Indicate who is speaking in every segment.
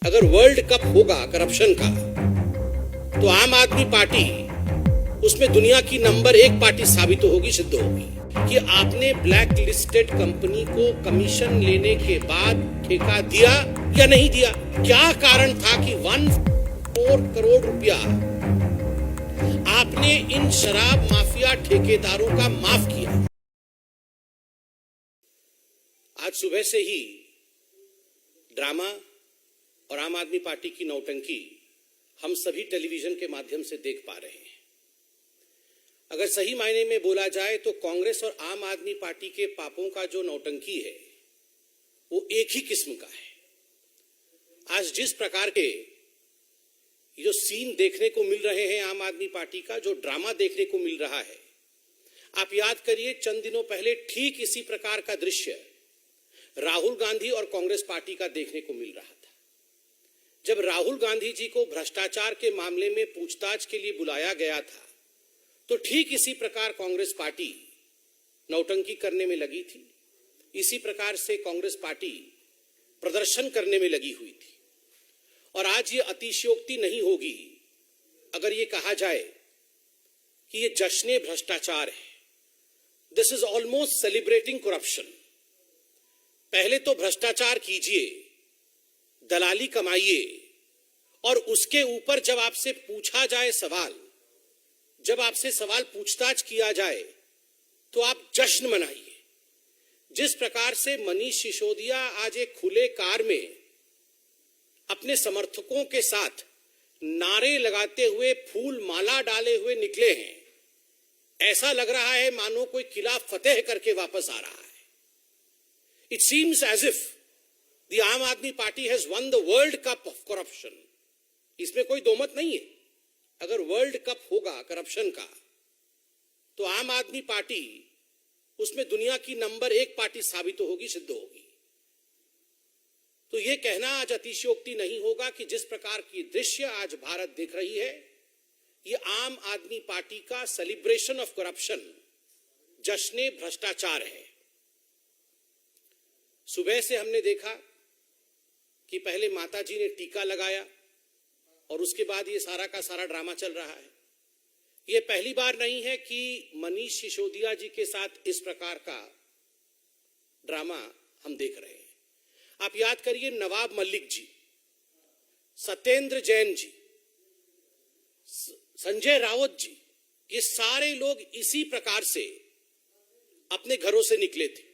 Speaker 1: अगर world cup होगा corruption का तो आम आदमी पार्टी उसमें दुनिया की नंबर 1 पार्टी साबित होगी, सिद्ध होगी कि आपने ब्लैक लिस्टेड कंपनी को कमीशन लेने के बाद ठेका दिया या नहीं दिया। क्या कारण था कि 1.4 करोड़ रुपया आपने इन शराब माफिया ठेकेदारों का माफ किया। आज सुबह से ही ड्रामा और आम आदमी पार्टी की नौटंकी हम सभी टेलीविजन के माध्यम से देख पा रहे हैं। अगर सही मायने में बोला जाए तो कांग्रेस और आम आदमी पार्टी के पापों का जो नौटंकी है वो एक ही किस्म का है। आज जिस प्रकार के जो सीन देखने को मिल रहे हैं आम आदमी पार्टी का, जो ड्रामा देखने को मिल रहा है, आप याद करिए चंद दिनों पहले ठीक इसी प्रकार का दृश्य राहुल गांधी और कांग्रेस पार्टी का देखने को मिल रहा था। जब राहुल गांधी जी को भ्रष्टाचार के मामले में पूछताछ के लिए बुलाया गया था तो ठीक इसी प्रकार कांग्रेस पार्टी नौटंकी करने में लगी थी। इसी प्रकार से कांग्रेस पार्टी प्रदर्शन करने में लगी हुई थी। और आज ये अतिशयोक्ति नहीं होगी अगर ये कहा जाए कि ये जश्न भ्रष्टाचार है। This is almost celebrating corruption. पहले तो भ्रष्टाचार कीजिए, दलाली कमाइए, और उसके ऊपर जब आपसे पूछा जाए सवाल, जब आपसे सवाल पूछताछ किया जाए तो आप जश्न मनाइए। जिस प्रकार से मनीष सिसोदिया आज एक खुले कार में अपने समर्थकों के साथ नारे लगाते हुए, फूल माला डाले हुए निकले हैं, ऐसा लग रहा है मानो कोई किला फतेह करके वापस आ रहा है। It seems as if the आम Aadmi party has won the World Cup of corruption। इसमें कोई दो मत नहीं है। अगर वर्ल्ड कप होगा करप्शन का तो आम आदमी पार्टी उसमें दुनिया की नंबर 1 पार्टी साबित होगी, सिद्ध होगी। तो यह कहना आज अतिशयोक्ति नहीं होगा कि जिस प्रकार की दृश्य आज भारत देख रही है, यह आम आदमी पार्टी का सेलिब्रेशन ऑफ करप्शन, जश्न भ्रष्टाचार है। सुबह से हमने देखा कि पहले माताजी ने टीका लगाया और उसके बाद ये सारा का सारा ड्रामा चल रहा है। ये पहली बार नहीं है कि मनीष सिसोदिया जी के साथ इस प्रकार का ड्रामा हम देख रहे हैं। आप याद करिए नवाब मलिक जी, सत्येंद्र जैन जी, संजय राउत जी, ये सारे लोग इसी प्रकार से अपने घरों से निकले थे।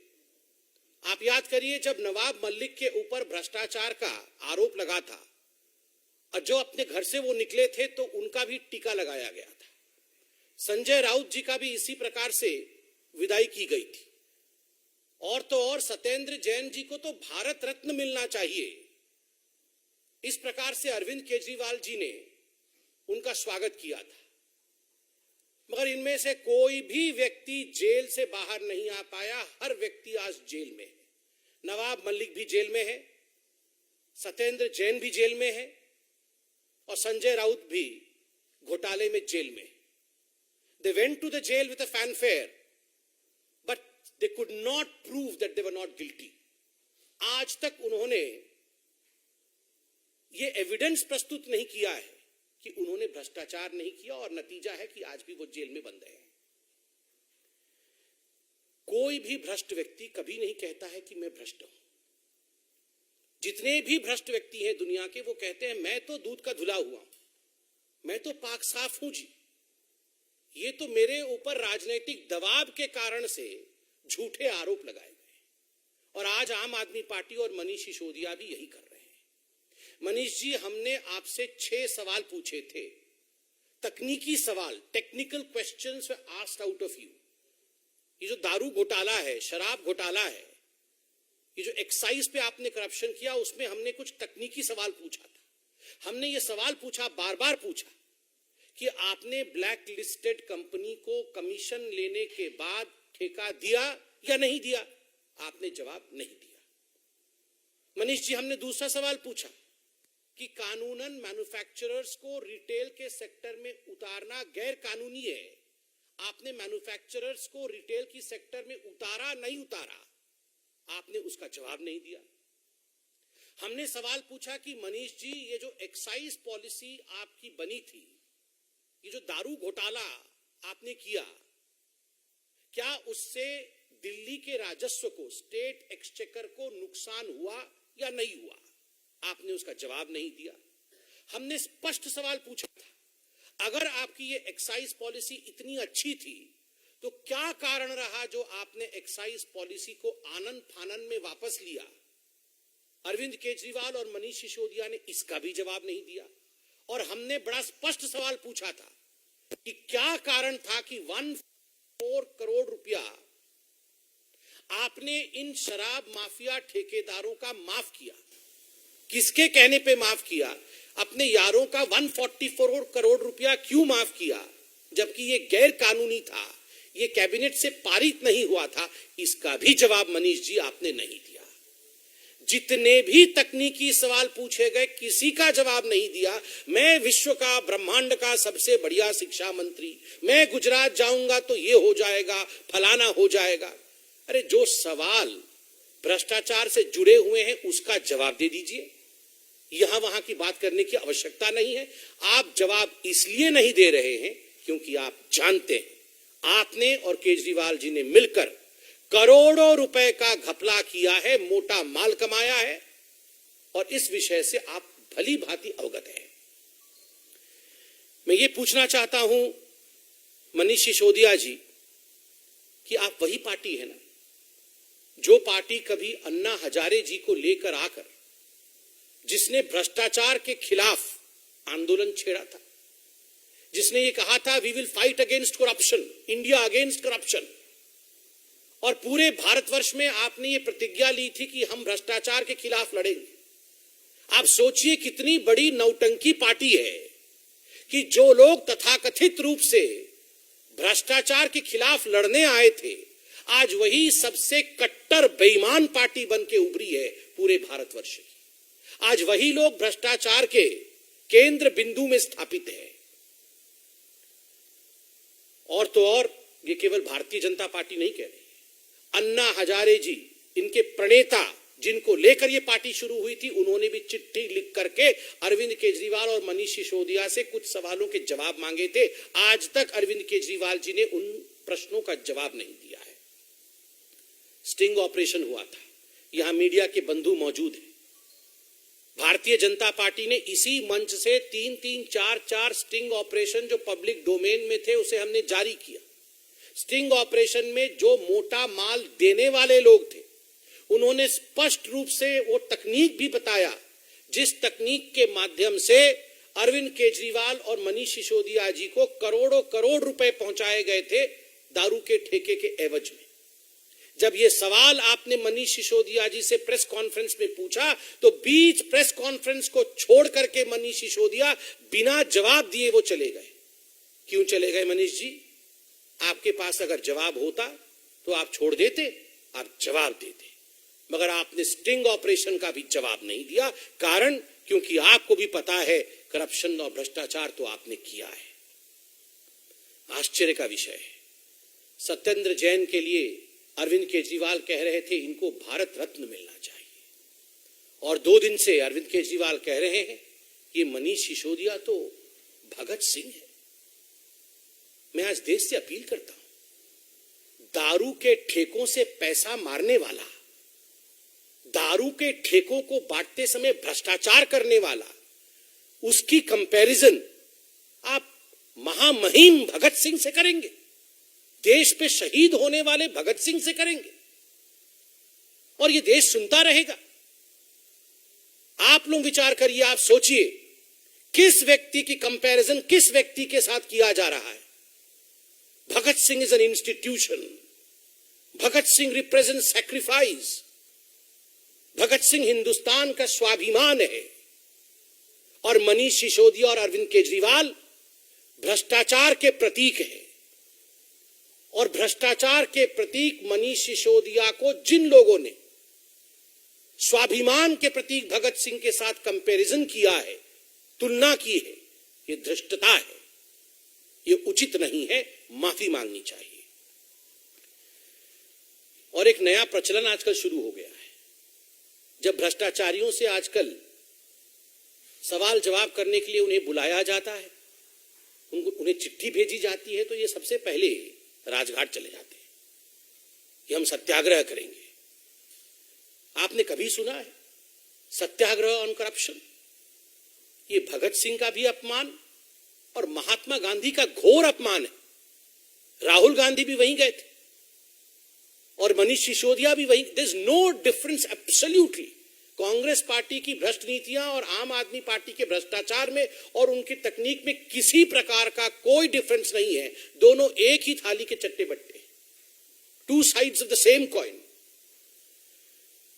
Speaker 1: आप याद करिए जब नवाब मलिक के ऊपर भ्रष्टाचार का आरोप लगा था और जो अपने घर से वो निकले थे तो उनका भी टीका लगाया गया था। संजय राउत जी का भी इसी प्रकार से विदाई की गई थी। और तो और सत्येंद्र जैन जी को तो भारत रत्न मिलना चाहिए। इस प्रकार से अरविंद केजरीवाल जी ने उनका स्वागत किया था। मगर इनमें से कोई भी व्यक्ति जेल से बाहर नहीं आ पाया। हर व्यक्ति आज जेल में है। नवाब मलिक भी जेल में है, सत्येंद्र जैन भी जेल में है और संजय राउत भी घोटाले में जेल में। They went to the jail with a fanfare, but they could not prove that they were not guilty। आज तक उन्होंने ये एविडेंस प्रस्तुत नहीं किया है कि उन्होंने भ्रष्टाचार नहीं किया और नतीजा है कि आज भी वो जेल में बंद है। कोई भी भ्रष्ट व्यक्ति कभी नहीं कहता है कि मैं भ्रष्ट हूं। जितने भी भ्रष्ट व्यक्ति हैं दुनिया के, वो कहते हैं मैं तो दूध का धुला हुआ हूं, मैं तो पाक साफ हूं जी। ये तो मेरे ऊपर राजनीतिक दबाव के कारण से झूठे आरोप लगाए गए। और आज आम आदमी पार्टी और मनीष सिसोदिया भी यही कर रहे हैं। मनीष जी, हमने आपसे 6 सवाल पूछे थे, तकनीकी सवाल, technical questions were asked out of you. ये जो दारू घोटाला है, शराब घोटाला है, ये जो एक्साइज पे आपने करप्शन किया, उसमें हमने कुछ तकनीकी सवाल पूछा था। हमने ये सवाल पूछा, बार बार पूछा कि आपने ब्लैक लिस्टेड कंपनी को कमीशन लेने के बाद ठेका दिया या नहीं दिया। आपने जवाब नहीं दिया। मनीष जी, हमने दूसरा सवाल पूछा कि कानूनन मैन्युफैक्चरर्स को रिटेल के सेक्टर में उतारना गैर कानूनी है। आपने मैन्युफैक्चरर्स को रिटेल की सेक्टर में उतारा नहीं उतारा, आपने उसका जवाब नहीं दिया। हमने सवाल पूछा कि मनीष जी, ये जो एक्साइज पॉलिसी आपकी बनी थी, ये जो दारू घोटाला आपने किया, क्या उससे दिल्ली के राजस्व को, स्टेट एक्सचेकर को नुकसान हुआ या नहीं हुआ? आपने उसका जवाब नहीं दिया। हमने स्पष्ट सवाल पूछा था, अगर आपकी ये एक्साइज पॉलिसी इतनी अच्छी थी तो क्या कारण रहा जो आपने एक्साइज पॉलिसी को आनन फानन में वापस लिया? अरविंद केजरीवाल और मनीष सिसोदिया ने इसका भी जवाब नहीं दिया। और हमने बड़ा स्पष्ट सवाल पूछा था कि क्या कारण था कि 1.4 करोड़ रुपया आपने इन शराब माफिया ठेकेदारों का माफ किया। किसके कहने पे माफ किया? अपने यारों का 144 करोड़ रुपया क्यों माफ किया, जबकि ये गैर कानूनी था, ये कैबिनेट से पारित नहीं हुआ था? इसका भी जवाब मनीष जी आपने नहीं दिया। जितने भी तकनीकी सवाल पूछे गए, किसी का जवाब नहीं दिया। मैं विश्व का, ब्रह्मांड का सबसे बढ़िया शिक्षा मंत्री, मैं गुजरात जाऊंगा तो ये हो जाएगा, फलाना हो जाएगा। अरे जो सवाल भ्रष्टाचार से जुड़े हुए हैं उसका जवाब दे दीजिए। यहां वहां की बात करने की आवश्यकता नहीं है। आप जवाब इसलिए नहीं दे रहे हैं क्योंकि आप जानते हैं आपने और केजरीवाल जी ने मिलकर करोड़ों रुपए का घपला किया है, मोटा माल कमाया है, और इस विषय से आप भली भांति अवगत हैं। मैं ये पूछना चाहता हूं मनीष सिसोदिया जी कि आप वही पार्टी है ना जो पार्टी कभी अन्ना हजारे जी को लेकर आकर, जिसने भ्रष्टाचार के खिलाफ आंदोलन छेड़ा था, जिसने ये कहा था we will fight against corruption, India against corruption, और पूरे भारतवर्ष में आपने ये प्रतिज्ञा ली थी कि हम भ्रष्टाचार के खिलाफ लड़ेंगे। आप सोचिए कितनी बड़ी नौटंकी पार्टी है कि जो लोग तथाकथित रूप से भ्रष्टाचार के खिलाफ लड़ने आए थे, आज वही सबसे कट्टर बेईमान पार्टी बन के उभरी है पूरे भारतवर्ष की। आज वही लोग भ्रष्टाचार के केंद्र बिंदु में स्थापित है। और तो और, ये केवल भारतीय जनता पार्टी नहीं कह रही, अन्ना हजारे जी, इनके प्रणेता, जिनको लेकर ये पार्टी शुरू हुई थी, उन्होंने भी चिट्ठी लिख करके अरविंद केजरीवाल और मनीष सिसोदिया से कुछ सवालों के जवाब मांगे थे। आज तक अरविंद केजरीवाल जी ने उन प्रश्नों का जवाब नहीं दिया है। स्टिंग ऑपरेशन हुआ था, यहां मीडिया के बंधु मौजूद हैं। भारतीय जनता पार्टी ने इसी मंच से 3-3, 4-4 स्टिंग ऑपरेशन जो पब्लिक डोमेन में थे उसे हमने जारी किया। स्टिंग ऑपरेशन में जो मोटा माल देने वाले लोग थे, उन्होंने स्पष्ट रूप से वो तकनीक भी बताया जिस तकनीक के माध्यम से अरविंद केजरीवाल और मनीष सिसोदिया जी को करोड़ों करोड़ रुपए पहुंचाए गए थे दारू के ठेके के एवज में। जब ये सवाल आपने मनीष सिसोदिया जी से प्रेस कॉन्फ्रेंस में पूछा तो बीच प्रेस कॉन्फ्रेंस को छोड़ करके मनीष सिसोदिया बिना जवाब दिए वो चले गए। क्यों चले गए मनीष जी? आपके पास अगर जवाब होता तो आप छोड़ देते, आप जवाब देते, मगर आपने स्टिंग ऑपरेशन का भी जवाब नहीं दिया। कारण, क्योंकि आपको भी पता है करप्शन और भ्रष्टाचार तो आपने किया है। आश्चर्य का विषय है, सत्येंद्र जैन के लिए अरविंद केजरीवाल कह रहे थे इनको भारत रत्न मिलना चाहिए, और 2 दिन से अरविंद केजरीवाल कह रहे हैं कि मनीष सिसोदिया तो भगत सिंह है। मैं आज देश से अपील करता हूं, दारू के ठेकों से पैसा मारने वाला, दारू के ठेकों को बांटते समय भ्रष्टाचार करने वाला, उसकी कंपैरिजन आप महामहिम भगत सिंह से करेंगे, देश पे शहीद होने वाले भगत सिंह से करेंगे, और ये देश सुनता रहेगा। आप लोग विचार करिए, आप सोचिए किस व्यक्ति की कंपैरिजन किस व्यक्ति के साथ किया जा रहा है। Bhagat Singh is an institution, Bhagat Singh represent sacrifice, Bhagat Singh Hindustan का स्वाभिमान है, और मनीष सिसोदिया और अरविंद केजरीवाल भ्रष्टाचार के प्रतीक है। और भ्रष्टाचार के प्रतीक मनीष सिसोदिया को जिन लोगों ने स्वाभिमान के प्रतीक भगत सिंह के साथ कंपैरिजन किया है, तुलना की है, ये धृष्टता है, ये उचित नहीं है, माफी मांगनी चाहिए। और एक नया प्रचलन आजकल शुरू हो गया है, जब भ्रष्टाचारियों से आजकल सवाल जवाब करने के लिए उन्हें बुलाया जाता है, उन्हें चिट्ठी भेजी जाती है, तो ये सबसे पहले राजघाट चले जाते हैं कि हम सत्याग्रह करेंगे। आपने कभी सुना है सत्याग्रह ऑन करप्शन? ये भगत सिंह का भी अपमान और महात्मा गांधी का घोर अपमान है। राहुल गांधी भी वहीं गए थे और मनीष सिसोदिया भी वहीं। There is no difference absolutely. Congress party की भ्रष्ट नीतियां और आम आदमी पार्टी के भ्रष्टाचार में और उनकी तकनीक में किसी प्रकार का कोई डिफरेंस नहीं है। दोनों एक ही थाली के चट्टे बट्टे, two sides of the same coin.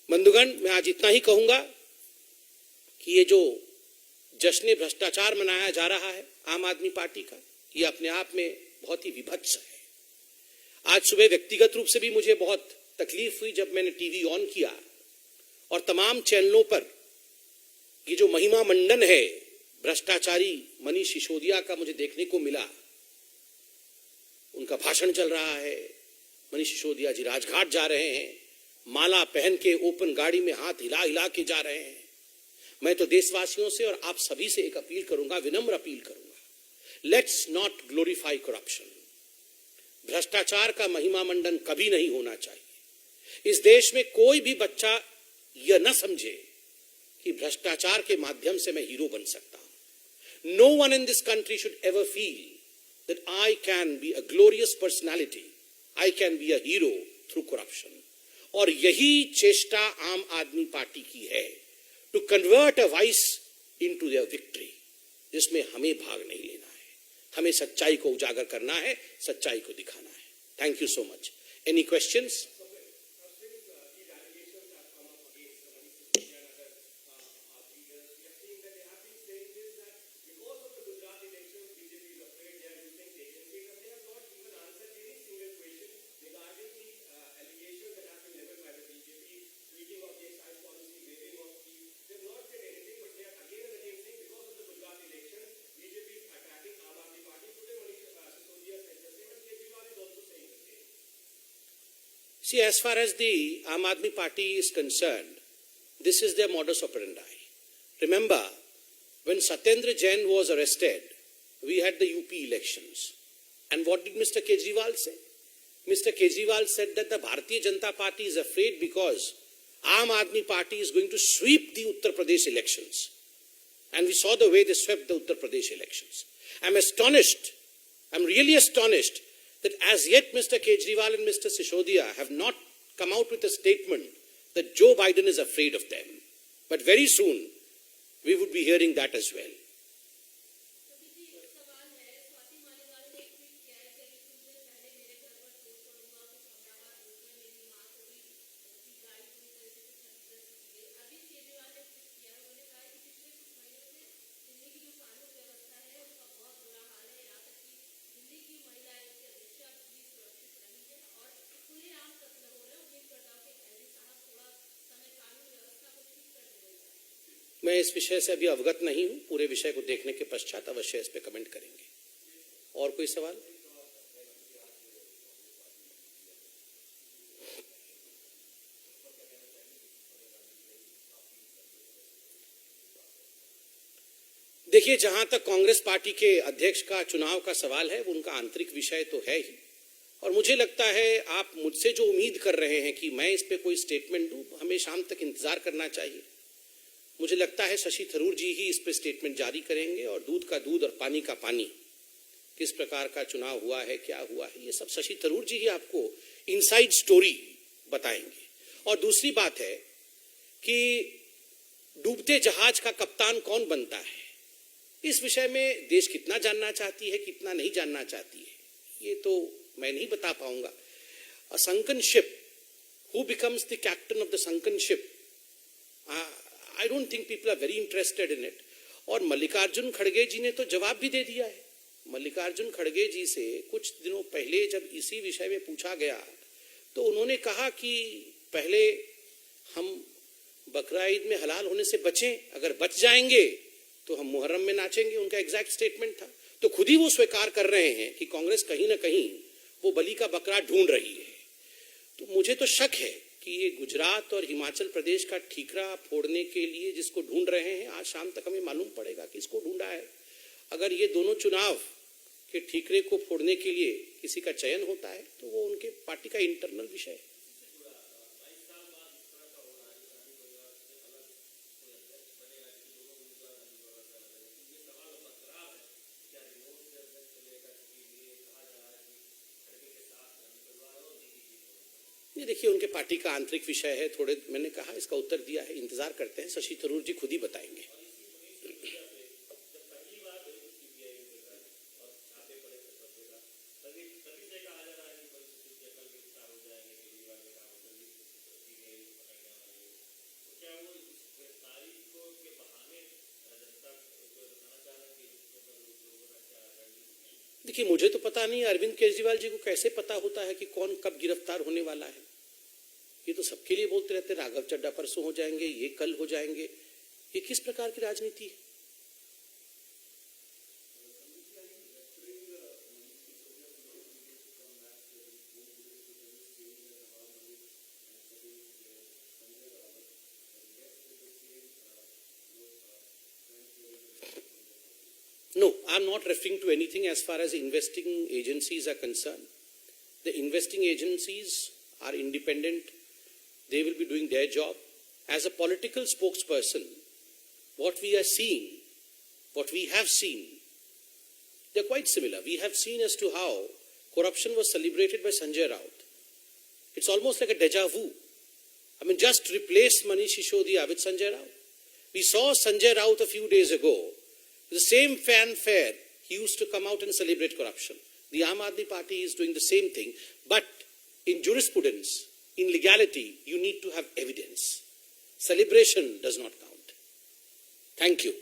Speaker 1: बंधुगण, मैं आज इतना ही कहूंगा कि ये जो जश्न भ्रष्टाचार मनाया जा रहा है आम आदमी पार्टी का, ये अपने आप में बहुत ही विभत्स है। आज सुबह व्यक्तिगत रूप से भी मुझे बहुत तकलीफ हुई जब मैंने टीवी ऑन किया और तमाम चैनलों पर ये जो महिमा मंडन है भ्रष्टाचारी मनीष सिसोदिया का मुझे देखने को मिला। उनका भाषण चल रहा है, मनीष सिसोदिया जी राजघाट जा रहे हैं, माला पहन के ओपन गाड़ी में हाथ हिला हिला के जा रहे हैं। मैं तो देशवासियों से और आप सभी से एक अपील करूंगा, विनम्र अपील करूंगा, लेट्स नॉट ग्लोरीफाई करप्शन। भ्रष्टाचार का महिमा मंडन कभी नहीं होना चाहिए। इस देश में कोई भी बच्चा यह न समझे कि भ्रष्टाचार के माध्यम से मैं हीरो बन सकता हूं। No one in this country should ever feel that I can be a glorious personality, I can be a hero through corruption. और यही चेष्टा आम आदमी पार्टी की है, to convert a voice into their victory, जिसमें हमें भाग नहीं लेना है। हमें सच्चाई को उजागर करना है, सच्चाई को दिखाना है। Thank you so much. Any questions? See, as far as the Aam Aadmi Party is concerned, this is their modus operandi. Remember, when Satyendra Jain was arrested, we had the UP elections. And what did Mr. Kejriwal say? Mr. Kejriwal said that the Bharatiya Janata Party is afraid because Aam Aadmi Party is going to sweep the Uttar Pradesh elections. And we saw the way they swept the Uttar Pradesh elections. I'm astonished, I'm really astonished that as yet Mr. Kejriwal and Mr. Sisodia have not come out with a statement that Joe Biden is afraid of them. But very soon, we would be hearing that as well. मैं इस विषय से अभी अवगत नहीं हूं, पूरे विषय को देखने के पश्चात अवश्य इस पे कमेंट करेंगे। और कोई सवाल? देखिए, जहां तक कांग्रेस पार्टी के अध्यक्ष का चुनाव का सवाल है, वो उनका आंतरिक विषय तो है ही। और मुझे लगता है आप मुझसे जो उम्मीद कर रहे हैं कि मैं इस पे कोई स्टेटमेंट दूं, हमें शाम तक इंतजार करना चाहिए। मुझे लगता है शशि थरूर जी ही इस पे स्टेटमेंट जारी करेंगे और दूध का दूध और पानी का पानी, किस प्रकार का चुनाव हुआ है, क्या हुआ है, ये सब शशि थरूर जी ही आपको इनसाइड स्टोरी बताएंगे। और दूसरी बात है कि डूबते जहाज का कप्तान कौन बनता है, इस विषय में देश कितना जानना चाहती है, कितना नहीं जानना चाहती है, ये तो मैं नहीं बता पाऊंगा। अ sunken ship, who becomes the captain of the sunken ship? I don't think people are very interested in it. और मल्लिकार्जुन खड़गे जी ने तो जवाब भी दे दिया है। मल्लिकार्जुन खड़गे जी से कुछ दिनों पहले जब इसी विषय में पूछा गया तो उन्होंने कहा कि पहले हम बकरा ईद में हलाल होने से बचें, अगर बच जाएंगे तो हम मुहर्रम में नाचेंगे, उनका एग्जैक्ट स्टेटमेंट था। तो खुद ही वो स्वीकार कर रहे हैं कि कांग्रेस कहीं ना कहीं वो बलि का बकरा ढूंढ रही है। तो मुझे तो शक है कि ये गुजरात और हिमाचल प्रदेश का ठीकरा फोड़ने के लिए जिसको ढूंढ रहे हैं, आज शाम तक हमें मालूम पड़ेगा कि इसको ढूंढा है। अगर ये दोनों चुनाव के ठीकरे को फोड़ने के लिए किसी का चयन होता है तो वो उनके पार्टी का इंटरनल विषय है। ये देखिए, उनके पार्टी का आंतरिक विषय है। थोड़े मैंने कहा, इसका उत्तर दिया है, इंतजार करते हैं, शशि थरूर जी खुद ही बताएंगे। देखिए, मुझे तो पता नहीं अरविंद केजरीवाल जी को कैसे पता होता है कि कौन कब गिरफ्तार होने वाला है। ये तो सबके लिए बोलते रहते, राघव चड्ढा परसों हो जाएंगे, ये कल हो जाएंगे। ये किस प्रकार की राजनीति है? No, I'm not referring to anything as far as investing agencies are concerned. The investing agencies are independent. They will be doing their job. As a political spokesperson, what we are seeing, what we have seen, they're quite similar. We have seen as to how corruption was celebrated by Sanjay Raut. It's almost like a deja vu. I mean, just replace Manish Sisodiya with Sanjay Raut. We saw Sanjay Raut a few days ago. The same fanfare, he used to come out and celebrate corruption. The Aam Aadmi Party is doing the same thing, but in jurisprudence, in legality, you need to have evidence. Celebration does not count. Thank you.